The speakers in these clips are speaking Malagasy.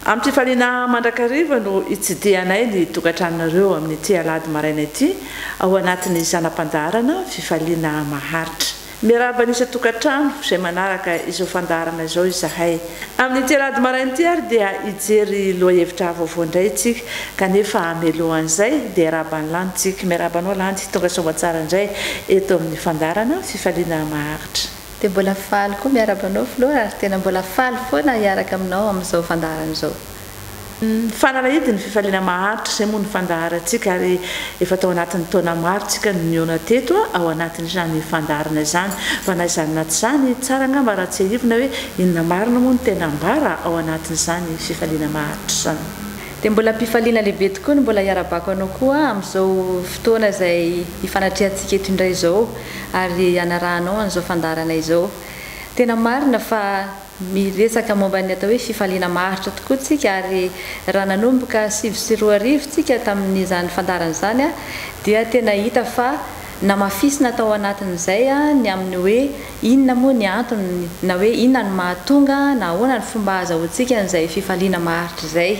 Amin'ny fifaliana mandrakariva no itsidianay ny tokantranonareo amin'ny ty alady maraina ity ao anatin'ny zanam-pandarana fifaliana maharitra. Miaraba nisa tokantrano izay manaraka izao fandarana izao izahay. Amin'ny ty alady maraina ity ary dia ijery lohahevitra vaovao indray tsika kanefa amelohan'izay dia raban'ny lanitsika. Miarabanao lanty tonga somatsara indray eto amin'ny fandarana fifaliana maharitra. Dia mbola faly koa miarabanao Flora ary tena mbola faly foana hiaraka aminao amin'izao fandarana izao. Fanalahidy ny fifaliana maharitra izay moa ny fandaharantsika ary efa tao anatin'ny taona maro tsika no niona teto ao anatin'izany fandarana izany. Fa na izany na tsy izany tsara angamba raha tsy ahivona hoe inona marina moa no tena ambara ao anatin'izany fifaliana maharitra izany. Dia mbola mpifaliana lehibe tokoa no mbola hiarabako anao koa amin'izao fotoana izay hifanatrehantsika eto indray izao ary hanarahanao an'izao fandarana izao. Tena marina fa miresaka momba ny atao hoe fifaliana maharitra tokoa tsika ary raha nanomboka 7 sy 2 arivo tsika tamin'izany fandarana izany dia tena hita fa namafisina tao anatin'izay ny amin'ny hoe inona moa ny antony na hoe inona ny mahatonga na ahoana ny fomba azahoantsika n'izay fifaliana maharitra izay.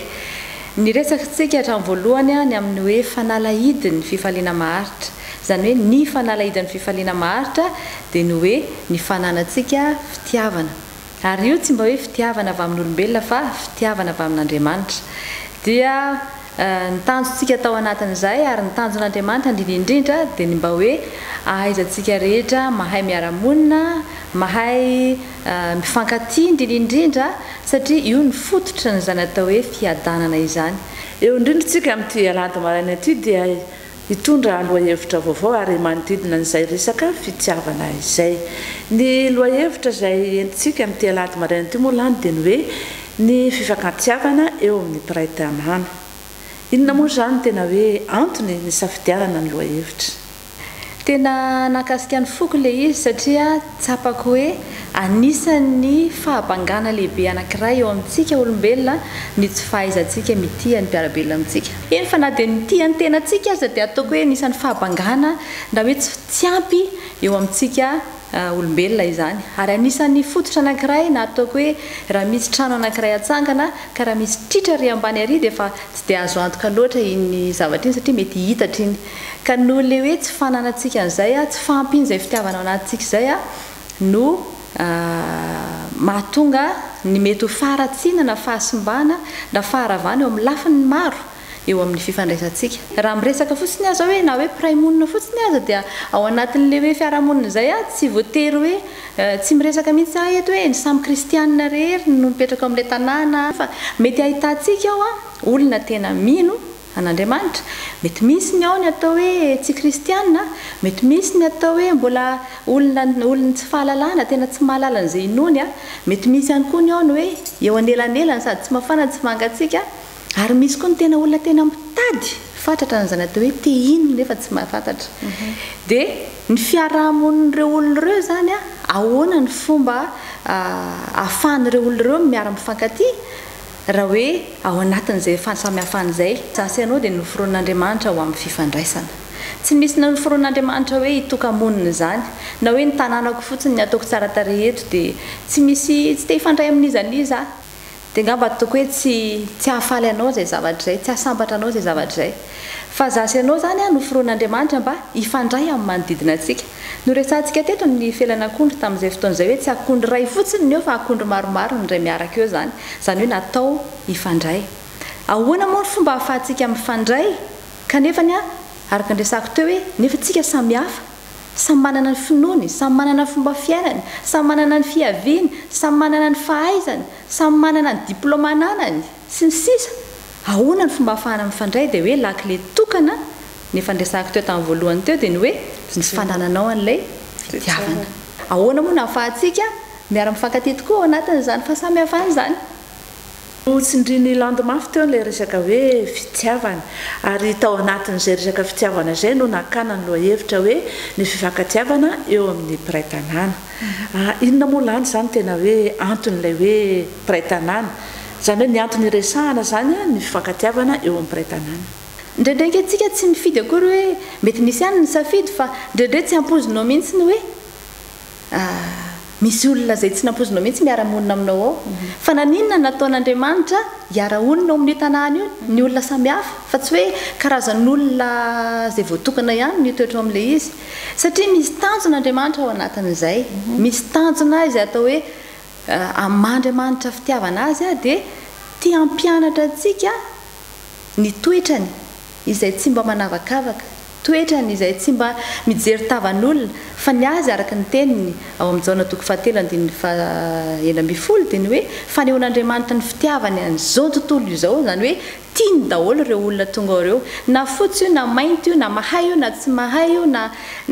Ny resakatsika hatramin'ny voalohany ny amin'ny hoe fanalahidin'ny fifaliana maharitra. Izany hoe ny fanalahidin'ny fifaliana maharitra dia ny hoe ny fananantsika fitiavana. Ary io tsy mba hoe fitiavana avy amin'olombelona fa fitiavana avy amin'Andriamanitra. Dia ny tanjontsika tao anatin'izay ary ny tanjon'Andriamanitra indrindra dia ny mba hoe ahaizantsika rehetra mahay miara-monina, mahay mifankatia indrindra satria io ny fototra ny izany atao hoe fiadanana izany. Eo indrindratsika amin'ity alady maraina ity dia hitondra lohahevitra vaovao ary manodidina n'izay resaka fitiavana izay. Ny lohahevitra izay entintsika amin'ity alady maraina ity moa lany dia ny hoe ny fifankatiavana eo amin'ny mpiray tanàna. Inona moa izany tena hoe antony ny safidianana ny lohahevitra? Tena nakasika ny foko ilay izy satria tsapako hoe anisan'ny fahabangana lehibe anankiray eo amintsika olombelona ny tsy fahaizantsika mitia ny mpiarabelona amintsika. Eny fa na dia mitia ny tenantsika aza dia ataoko hoe anisan'ny fahabangana na hoe tsy ampy eo amintsika olombelona izany. Ary anisan'ny fototra anankiray na ataoko hoe raha misy trano anankiray atsangana ka raha misy tritra ry ambany ary dia fa tsy dia azo antoka loatra iny zavatra iny satria mety hitatra iny. Ka noho ilay hoe tsy fananantsika an'izay tsy fampiny izay fitiavana ao anatintsika izay no mahatonga ny mety ho faharatsiana fahasimbana na faharavana eo amin'ny lafiny maro eo amin'ny fifandraisantsika. Raha miresaka fotsiny aza hoe na hoe piraimonina fotsiny aza dia ao anatin'ilay hoe fiarahamonina izay tsy voatery hoe tsy miresaka mihitsy eto hoe ny samy kristianina rehery no mipetraka amin'ilay tanàna fa mety ahitantsika ao olona tena mino an'Andriamanitra. Mety misy ny ao ny atao hoe tsy kristianina, mety misy ny atao hoe mbola olona tsy fahalalana tena tsy mahalala an'izay inony mety misy ihany koa ny ao ny hoe eo anelanelany sady tsy mafana tsy mangatsika ary misy koa ny tena olona tena mitady fantatra n'izany atao hoe te ino nefa tsy mahafantatra. Dia ny fiarahamonin'ireo olona ireo izany ahoana ny fomba ahafahan'ireo olona ireo miara-mifankatia raha hoe ao anatin'izay samihafan'izay zasy ianao dia noforonin'Andriamanitra ho amin'ny fifandraisana. Tsy misy noforonin'Andriamanitra hoe hitoka-monina izany na hoe ny tanànako fotsiny ny ataoko tsara tarehy eto dia tsy te hifandray amin'izaniza dia ngamba ataoko hoe tsy hahafaly anao izay zavatra izay, tsy hahasambatra anao izay zavatra izay. Fa zasy ianao izany noforonin'Andriamanitra mba hifandray amin'ny manodidina antsika. No resantsika teto ny felana akondro tamin'izay fotoana izay hoe tsy akondro iray fotsiny eo fa akondro maromaro ny ray miaraka eo izany. Izany hoe natao hifandray. Ahoana moa ny fomba ahafahantsika mifandray kanefa araka ny resako teo hoe nefa tsika samy hafa, samy manana ny finoany, samy manana ny fomba fiainany, samy manana ny fiaviany, samy manana ny fahaizany, samy manana ny diplôma ananany sy ny sisa. Ahoana ny fomba ahafahana mifandray dia hoe lakile tokana nefa ndresako teo tamin'ny voalohany teo dia ny hoe ny fandananao an'ilay fitiavana. Ahoana moa no ahafahantsika miara-mifankatia tokoa ao anatin'izany fahasamihafana izany. Tsindriny landimafy teo ilay resaka hoe fitiavana ary tao anatin'izay resaka fitiavana izay no nakana ny lohahevitra hoe ny fifankatiavana eo amin'ny mpiray tanàna. Inona moa lany izany tena hoe anton'ilay hoe mpiray tanàna? Izany hoe ny antony resahana izany ny fifankatiavana eo amin'ny mpiray tanàna. Ndraindraika antsika tsy mifidy akory hoe mety nisy ihany ny safidy fa ndraindray tsy ampozinao mihitsy ny hoe misy olona zay tsy nampozinao mihitsy miara-monina aminao ao fa naninona nataon'Andriamanitra hiara-onina ao amin'ny tanàna io ny olona samihafa fa tsy hoe karazan'olona zay voatokana ihany ny toetra amin'ilay izy satria misy tanjon'Andriamanitra ao anatin'izay misy tanjona izay atao hoe Andriamanitra fitiavana azy dia tia hampianatra antsika ny toetrany izay tsy mba manavakavaka toetrany izay tsy mba mijery tavan'olona fa ny azy araka ny teniny ao amin'ny Jaona 7:1 dia ny hoe fanehoan'Andriamanitra ny fitiavany an'izao tontolo izao zany hoe tiany daholo ireo olona tonga ao ireo na fotsy io na mainty io na mahay io na tsy mahay io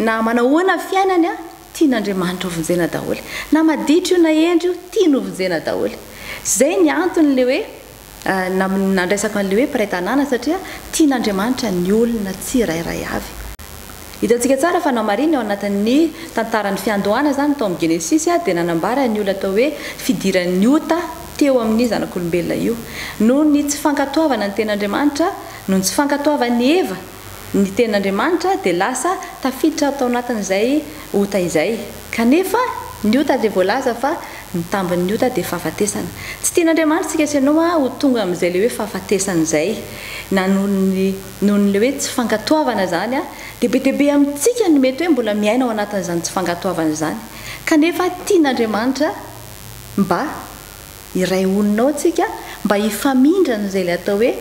na manahoana fiainany tian'Andriamanitra ho vonjena daholo na maditra io na endry io tiany ho vonjena daholo zay ny antony le hoe nandresaka an'le hoe mpiray tanàna satria tian'Andriamanitra ny olona tsy irairay avy hitantsika tsara fa nao marina ao anatin'ny tantaran'ny fiandohana zany tao amin'ny Genesis dia nanambara ny olona atao hoe fidiran'ny ota teo amin'ny zanak'olombelona io noho ny tsy fankatoavana ny ten'Andriamanitra noho ny tsy fankatoavany Eva ny ten'Andriamanitra dia lasa tafiditra tao anatin'izay ota izay kanefa ny ota dia voalaza fa ny tambin'ny ota dia fahafatesana tsy tian'Andriamanitra tsika asianao ho tonga amin'izay le hoe fahafatesana izay na noho ny le hoe tsy fankatoavana zany dia be dia be amintsika ny mety hoe mbola miaina ao anatin'izany tsy fankatoavana zany kanefa tian'Andriamanitra mba iray oninao tsika mba hifamindrana izay le atao hoe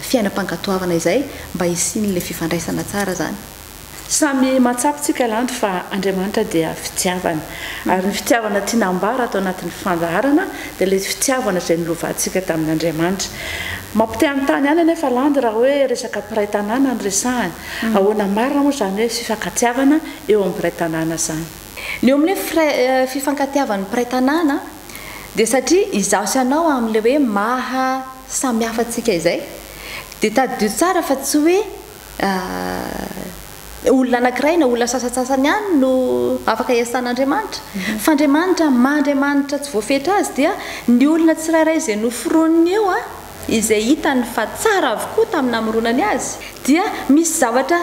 fiainam-pankatoavana izay mba hisian'le fifandraisana tsara zany samy matsapitsika landro fa Andriamanitra dia fitiavana ary ny fitiavana tianambara atao anatin'ny fandaharana dia le fitiavana izay nilovantsika tamin'Andriamanitra mampite an-tany any anefa landro raha hoe resaka mpiray tanàna ny resahany ahoana marina moa zany hoe fifankatiavana eo amin'ny mpiray tanàna zany ny eo amin'ny hoe fifankatiavana mpiray tanàna dia satria izaho sy anao amin'le hoe maha samy hafa tsika izay dia tadidio tsara fa tsy hoe olona anankiray na olona sasatsasany ihany no afaka iasan'Andriamanitra fa Andriamanitra Mandriamanitra tsy voafetra azy dia ny olona tsirairay izay noforoniny eo izay hitany fa tsara avokoa tamin'ny namoronany azy dia misy zavatra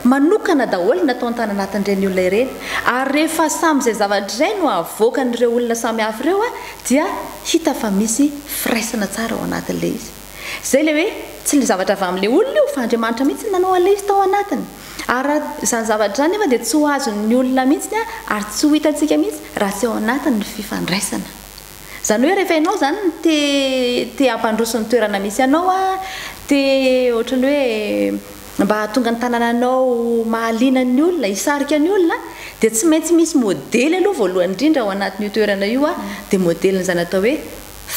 manokana daholo natao an-tany anatin'ireny olona ireny ary rehefa samyizay zavatra izay no avoakan'ireo olona samy hafa ireo dia hita fa misy firaisana tsara ao anatin'ilay izy zay le hoe tsy le zavatra avy amin'ilay olona io fa Andriamanitra mihitsy nanao an'ilay izy tao anatiny ary izany zavatra izany nefa dia tsy ho azon'ny olona mihitsy ary tsy ho hitantsika mihitsy raha tsy ao anatin'ny fifandraisana zany hoe rehefa ianao zany te hampandroso ny toerana misy ianao te ohatran'ny hoe mba hahatonga ny tanànanao mahaliana ny olona hisarika ny olona dia tsy maintsy misy modely aloha voalohany indrindra ao anatin'io toerana io dia modeliny zany atao hoe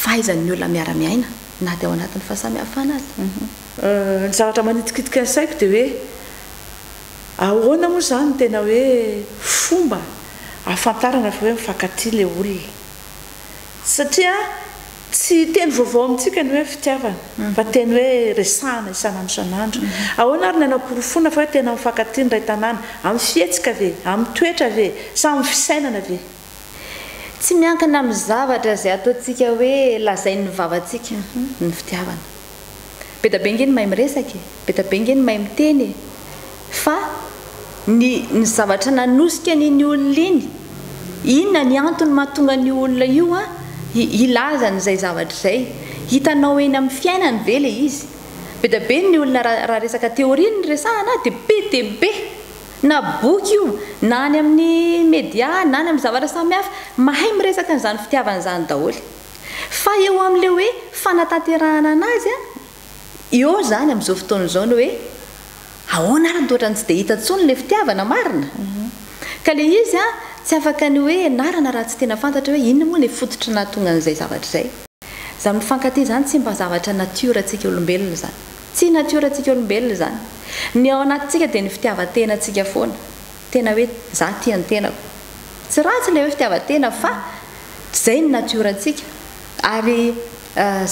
fahaizan'ny olona miara-miaina na dia ao anatin'ny fahasamihafana azy ny zavatra manitikitika ny saiko dia hoe ahoana moa zany tena hoe fomba ahafantarana fa hoe mifankatia le olona satria tsy teny vaovao amintsika ny hoe fitiavana fa teny hoe resahana isan'andro isan'andro ahoana ary ny anam-porofona fa hoe tena mifankatia ny ray tanàna amin'ny fihetsika ve amin'ny toetra ve sa amin'ny fisainana ve tsy miankina amin'ny zavatra izay ataontsika hoe lazain'ny vavantsika ny fitiavana be da be ngeny mahay miresaka be da be ngeny mahay miteny fa ny zavatra nanosika n'iny olona iny inona ny antony mahatonga ny olona io ilazany izay zavatra izay hitanao eny amin'ny fiainany ve le izy be da be ny olona raha resaka teoria ny resahana dia be na boky io na any amin'ny media na any amin'ny zavatra samihafa mahay miresaka n'izany fitiavana izany daholo fa eo amin'le hoe fanatanterahana anazy eo zany amin'izao fotoana izao no hoe ahoana ary ntoetrany tsy dia hita intsony le fitiavana marina ka le izy tsy afaka ny hoe narana raha tsy tena fantatra hoe inona moa le fototra nahatonga an'izay zavatra izay zany mifankatia zany tsy mba zavatra natiora antsika olombelona zany tsy natiora antsika olombelona zany ny ao anatintsika dia ny fitiavan-tena antsika foana tena hoe za tia ny tenako tsy ratsy le hoe fitiavan-tena fa zay ny natiora antsika ary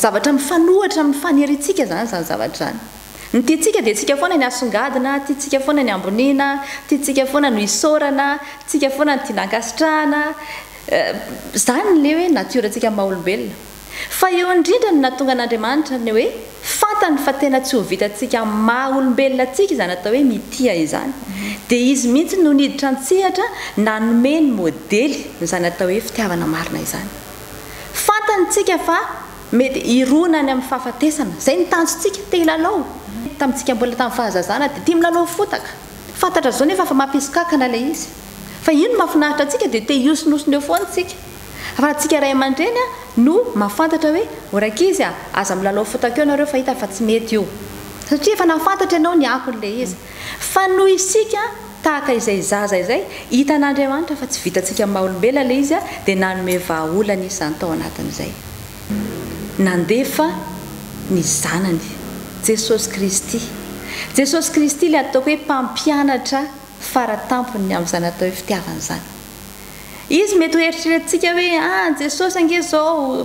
zavatra mifanohatra amin'ny fanerintsika zany zavatra zany ny tiantsika dia tsika foana ny asongadina tiantsika foana ny amboniana tiantsika foana no hisaorana tsika foana ny tianankasitrahana zany le hoe natiorantsika maha-olombelona fa eo indrindra ny natonga an'Andriamanitra ny hoe fantany fa tena tsy ho vitantsika maha-olombelona tsika izany atao hoe mitia izany dia izy mihitsy no niditra antsehatra nanome ny modely izany atao hoe fitiavana marina izany. Fantantsika fa mety ironany amin'ny fahafatesana izay ny tanjontsika te hilalao tamintsika mbola tamin'ny fahazazana dia tia milalao fotaka. Fantatra zao nefa fa mampisikakana ilay izy. Fa ino mahafinaritra antsika dia te hiosinosina eo foana tsika. Fa antsika ray aman-dreny no mahafantatra hoe orankizy aza milalao fotaka eo nareo fa hita fa tsy mety io. Satria efa nafantatra ianao ny akon'ilay izy. Fa noho isika tahaka izay zaza izay hitan'Andriamanitra fa tsy vitantsika maha-olombelona ilay izy dia nanome vahaolana izany tao anatin'izay. Nandefa ny zanany Jesosy Kristy. Jesosy Kristy ilay ataoko hoe mpampianatra faratampony amin'izany atao hoe fitiavana izany. Izy mety ho eritreretintsika hoe Jesosy ange zao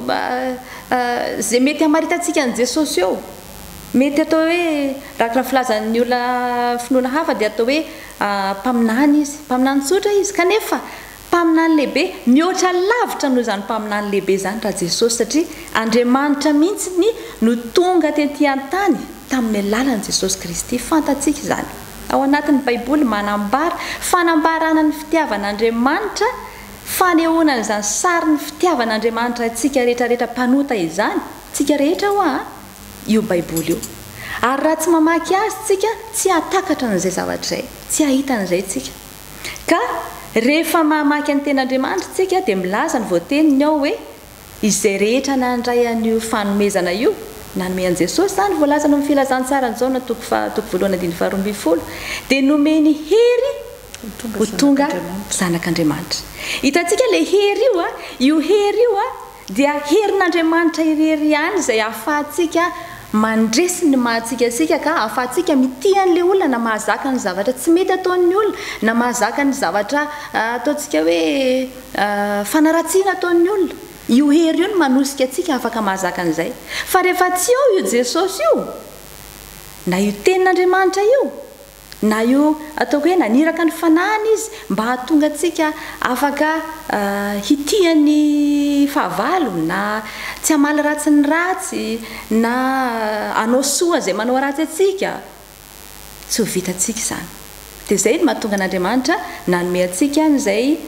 zay mety hamaritantsika ny Jesosy eo. Mety atao hoe rakina filazan'ny olona finoana hafa dia atao hoe mpaminany izy, mpaminany tsotra izy, kanefa mpaminany lehibe mihoatra lavitra noho izany mpaminany lehibe izany raha Jesosy, satria Andriamanitra mihitsy no tonga tetỳ an-tany tamin'ny alalan'i Jesosy Kristy. Fantatsika izany. Ao anatin'ny Baiboly manambara fanambarana ny fitiavan'Andriamanitra, fanehoanan'izany sary ny fitiavan'Andriamanitra antsika rehetrarehetra mpanota izany, tsika rehetra io Baiboly io. Ary raha tsy mamaky azy tsika tsy hatakatra n'izay zavatra izay, tsy hahita an'izay tsika. Ka rehefa mamaky ny ten'Andriamanitra tsika dia milaza ny voateniny ao hoe izay rehetra nandray an'io fanomezana io nanome an' Jesosy izany voalaza no amin'ny filazantsara an'izao na toko voalohany andiny faharoa ambin'ny folo dia nomeny hery ho tonga zanak'Andriamanitra. Hitantsika ilay hery io hery io dia herin'Andriamanitra irery ihany izay ahafahantsika mandresy ny mahatsika ka ahafahantsika mity an'ilay olona na mahazaka ny zavatra tsy mety ataon'ny olona na mahazaka ny zavatra ataontsika hoe fanaratsiana ataon'ny olona. Io hery io no manosika atsika afaka mahazaka an'izay. Fa rehefa tsy eo io Jesosy io, na io tenin'Andriamanitra io, na io ataoko hoe naniraka ny fanahiny izy mba hahatonga atsika afaka hitiany fahavalo na tsy hamaly ratsy ny ratsy na anao soa zay manao ratsy atsika, tsy ho vitantsika izany. Dia izay no mahatonga an'Andriamanitra nanome atsika n'izay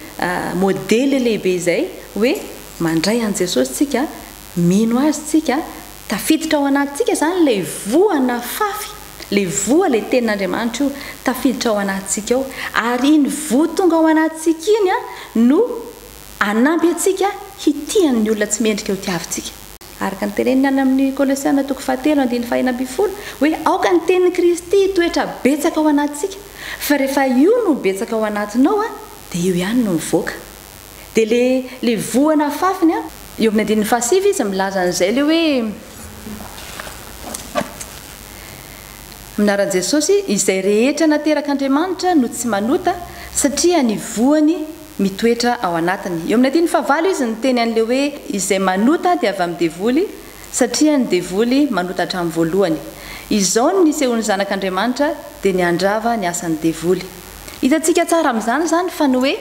modely lehibe izay hoe mandray an' Jesosy tsika, mino azy tsika, tafiditra ao anatintsika izany ilay voana fafy, ilay voa ilay tenin'Andriamanitra io tafiditra ao anatintsika ao, ary iny voa tonga ao anatintsika iny no anampy atsika hitian'ny olona tsy mendrika ho tiavintsika. Araka ny teneniny any amin'ny Kolosiana toko 4:4 hoe aoka ny tenin'i Kristy toetra betsaka ao anatintsika, fa rehefa io no betsaka ao anatinao dia io ihany no mivoaka. Dia le voana fafiny eo amin'ny andin'ny 5 izy milaza an'izay le hoe minaran' Jesosy izay rehetra naterak'Andriamanitra no tsy manota satria ny voany mitoetra ao anatiny. Eo amin'ny andin'ny 9 izy ny teny an'le hoe izay manota dia avy amin'ny devoly satria ny devoly manota hatramin'ny voalohany. Izao no nisehoan'ny zanak'Andriamanitra dia ny andrava ny asan'ny devoly. Hitantsika tsara amin'izany zany fa ny hoe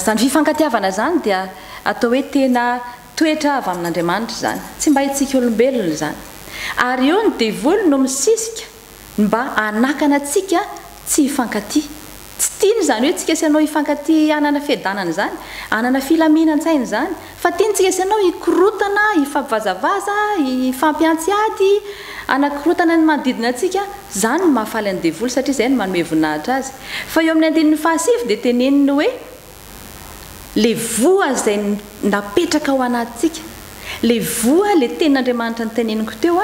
zany fifankatiavana zany dia atao hoe tena toetra avy amin'Andriamanitra zany, tsy mba hitsika olombelona zany. Ary eo ny devoly no misisika mba anakana atsika tsy hifankatia. Tsy tiany zany hoe tsika sianao hifankatia anana fiadanana zany, anana filaminan-tsaina zany, fa tiany tsika sianao hikorotana, hifampivazavaza, hifampiantsiady, anakorotana ny manodidina atsika. Zany no mahafaly an'ny devoly satria izay no manome voninahitra azy. Fa eo amin'ny andin'ny 7 dia teneniny hoe le voa izay napetraka ao anatintsika, le voa le tenin'Andriamanitra ny teneniko teo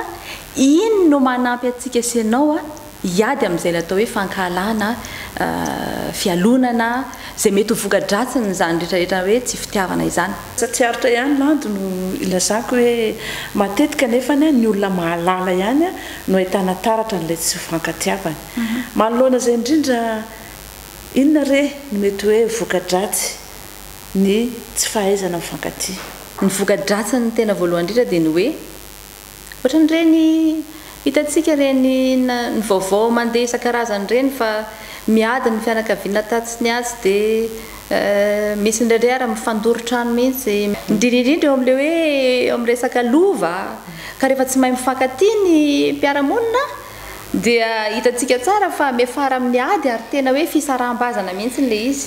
iny no manampy atsika sianao hiady amin'izay le atao hoe fankahalana, fialonana zay mety ho voka-dratsiny zany rehetrarehetra hoe tsy fitiavana izany. Tsiaritra ihany lando no ilazako hoe matetika nefany ny olona mahalala ihany no ahitana taratra n'ilay tsy fankatiavana. Manoloana izay indrindra inona re no mety hoe voka-dratsy ny tsy fahaizana mifankatia. Ny voka-dratsy ny tena voalohany indrindra dia ny hoe ohatran'ireny hitantsika reny ny vaovao mandeha isan-karazany reny fa miady ny fianakaviana tatsiny azy dia misy indraindray ara mifandoro-trano mihitsy, indrindraindrindra eo amin'ilay hoe eo amin'ny resaka lova, ka rehefa tsy mahay mifankatia ny mpiara-monina dia hitantsika tsara fa mefara amin'ny ady ary tena hoe fisaraham-bazana mihitsy n'le izy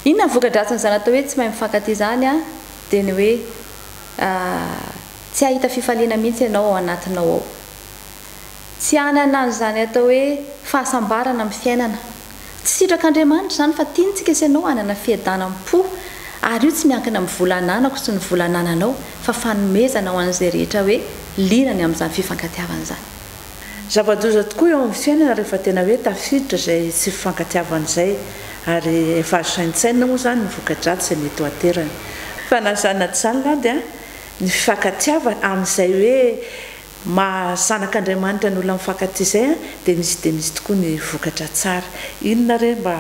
inona voka-dratsiny zany atao hoe tsy mahay mifankaty zany a dia ny hoe tsy ahita fifaliana mihitsy ianao ao anatinao ao tsy anana an'izany atao hoe fahasambarana amin'ny fiainana tsy sitrak'Andriamanitra zany fa tiantsika sy ianao anana fiadanam-po ary io tsy miankina amin'ny volananako sy ny volanananao fa fanomezana ho an'izay rehetra hoe linany amin'izany fifankatiavana zany zava-doza tokoa eo amin'ny fiainana rehefa tena hoe tafiditra izay tsy fifankatiavana izay ary efa azo saintsaina moa zany ny voka-dratsy izay mety ho aterany fa nazanana tsy zany lady a ny fifankatiavana amin'izay hoe mahazanak'Andriamanitra ny olona mifankaty izay a dia misy tokoa ny vokatra tsara inona re mba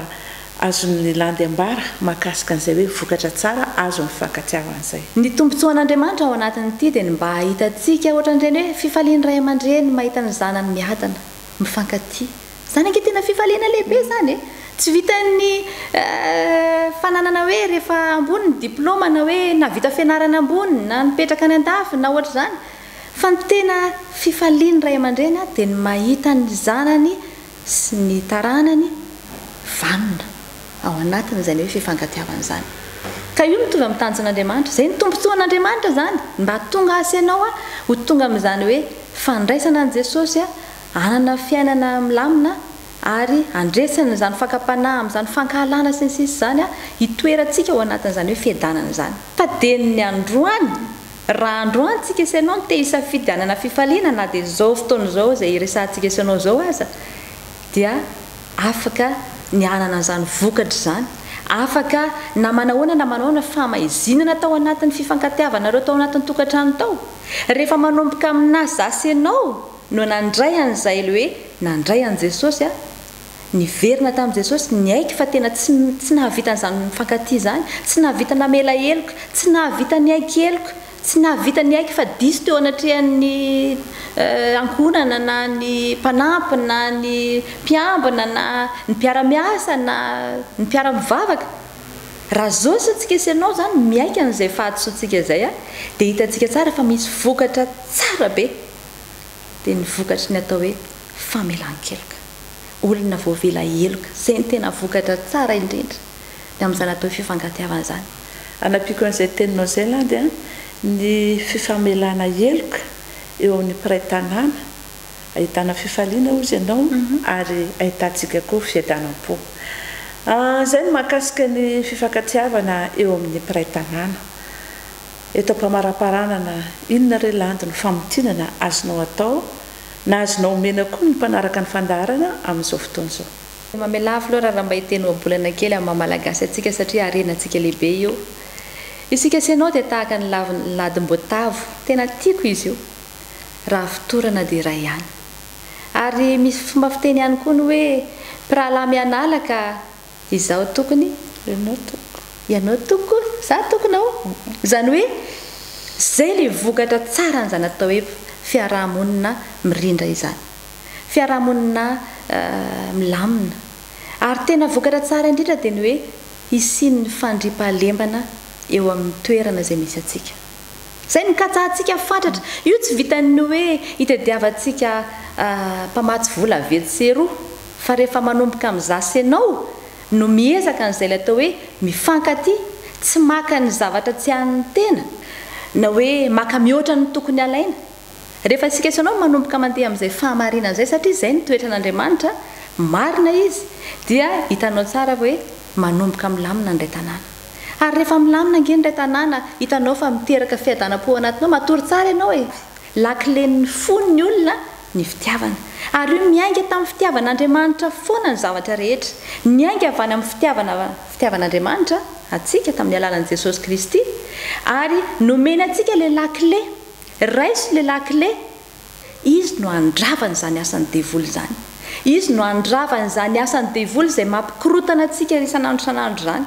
azony landy ambara mahakasika an'izay hoe vokatra tsara azo ny fifankatiavana izay ny tombontsoan'Andriamanitra ao anatin'ity dia mba ahitantsika ohatran'ireny hoe fifaliany ray aman-dreny mahita ny zanany miadana mifankaty zany anke tena fifaliana lehibe zany tsy vitan'ny fananana hoe rehefa ambony ny diplôma na hoe na vita fianarana ambony na nipetraka any an-dafy na ohatra zany fa ny tena fifaliany ray aman-dreny dia ny mahita ny zanany sy ny taranany vanona ao anatiny izany hoe fifankatiavana zany ka io mitovy amin'ny tanjon'Andriamanitra izay ny tombontsoan'Andriamanitra zany mba tonga asa ianao ho tonga amin'izany hoe fandraisana an' Jesosy anana fiainana milamina ary andresana zany fankapanahy amin'izany fankahalana sy ny sisy zany hitoerantsika ao anatin'izany hoe fiadanana zany fa dia ny androany raha androany tsika sy ianao te hisafidy anana fifaliana na dia zao fotoana zao izay resantsika sy ianao zao aza dia afaka ny anana an'izany vokatra zany afaka na manahoana famaizinana tao anatin'ny fifankatiavanareo tao anatin'ny tokantrano tao rehefa manomboka amina zasy ianao no nandray an'izay le hoe nandray an' Jesosy niverina tamin'i Jesosy ny aiky fa tena tsy nahavita an'izany mifankaty zany tsy nahavita namela heloka tsy nahavita ny aiky heloka tsy nahavita ny aiky fa diso teo anatrehan'ny ankonana na ny mpanampy na ny mpiambina na ny mpiara-miasa na ny mpiara-mivavaka raha zao santsika sy ianao zany miaiky an'izay fahadosoantsika izay dia hitantsika tsara fa misy vokatra tsara be dia ny vokatra ny atao hoe famelan-keloka olona voavela heloka izay ny tena vokatra tsara indrindra dia amin'izany atao hoe fifankatiavana zany anapiako an'izay teninao izay lady ny fifamelana heloka eo amin'ny mpiray-tanàna ahitana fifaliana ozy ianao ary ahitantsika koa fiadanam-po izay no mahakasika ny fifankatiavana eo amin'ny mpiray-tanàna eto am-pamaraparanana inona re landy ny famotinana azonao atao na azonao omena koa ny mpanaraka ny fandaharana amin'izao fotoana izao mamelafy loha raha mba hiteny oabolana kely amin'ny mamalagasy atsika satria arenantsika lehibe io isika sy ianao dia tahaka ny ladim-boatavo tena tiako izy io raha fitorana dia iray ihany ary misy fomba fiteny ihany koa ny hoe mpirahalahy mianalaka izao tokony ianao toko za tokonao zany hoe zay le vokatra tsara n'izany atao hoe fiarahamonina mirindra izany fiarahamonina milamina ary tena vokatra tsara indrindra dia ny hoe isian'ny fandriam-pahalembana eo amin'ny toerana izay misy atsika zay ny katsahantsika fatratra io tsy vitan'ny hoe hitadiavantsika mpamatsy vola vetseroa fa rehefa manomboka amin'ny zasy ianao no miezaka n'izay le atao hoe mifankaty tsy maka ny zavatra tsy an'ny tena na hoe maka mihoatra ny tokony alaina rehefa sika sy ianao manomboka mandeha amin'izay fahamarinana izay satria izay ny toetra n'Andriamanitra marina izy dia hitanao tsara hoe manomboka milamina indray tanàna ary rehefa milamina nge indray tanàna hitanao fa miteraka fiadanam-po anatinao matory tsara ianao laklen'ny fon'ny olona ny fitiavana ary io miainga tamin'ny fitiavan'Andriamanitra foana ny zavatra rehetra niainga avy any amin'ny fitiavan'Andriamanitra atsika tamin'ny alalan'i Jesosy Kristy ary nomena atsika le lakle raiso le lakle izy no andravany zany asan'ny devoly zany izy no andravany zany asan'ny devoly izay mampikorotana atsika isan'andro isan'andro zany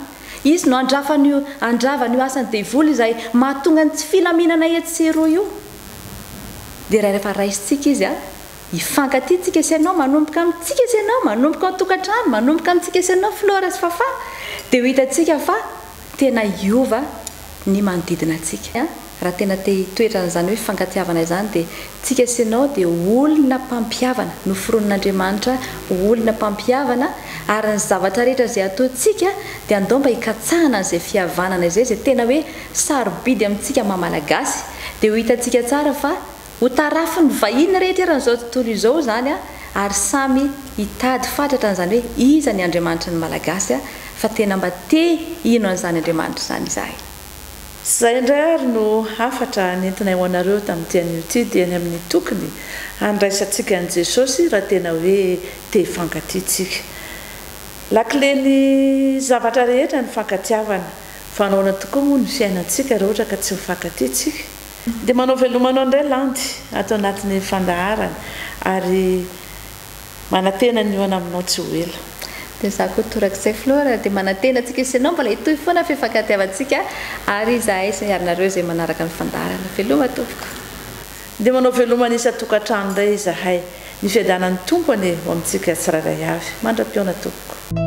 izy no andravany io asan'ny devoly izay mahatonga ny tsy filaminana etsero io dia rehefa raisitsika izy hifankatitsika sy ianao manomboka amintsika sy ianao manomboka ao tokantrano manomboka amintsika sy ianao flora sy fafa dia ho hitantsika fa tena iova ny manodidina atsika raha tena te hitoetran'izany hoe fankatiavana izany dia tsika sinao dia olona mpampiavana noforon'Andriamanitra olona mpampiavana ary ny zavatra rehetra izay ataontsika dia andao mba hikatsahana an'izay fihavanana izay izay tena hoe sarobidy amintsika mamalagasy dia ho hitantsika tsara fa ho tarafy ny vahiny rehetra eran'izao tontolo izao zany ary samy hitady fatratra n'izany hoe iza ny Andriamanitra ny malagasy fa tena mba te ino an'izany Andriamanitra izany izahay. Zay indray ary no hafatra nentinay ho anareo tamin'ity an'ity dia ny amin'ny tokony handraisantsika an'i Jesosy raha tena hoe te hifankatiantsika. Lakile ny zavatra rehetra ny fankatiavana fa nahoana tokoa moa ny fiainantsika raha ohatra ka tsy mifankatiantsika. Dia manao velomanao indray landy atao anatin'ny fandaharana ary manantena ny eo aminao tsy ho ela. Dia za koa torak'izay Flora dia manantena antsika isanao mbola hitohy foana fifankatiavantsika ary izahay sy miarinareo izay manaraka ny fandaharana. Veloma tompoko. Dia manao velomana isa-tokantrano indray izahay ny fiadanan'ny tompony ho amintsika tsirairay avy. Mandra-piona tompoko.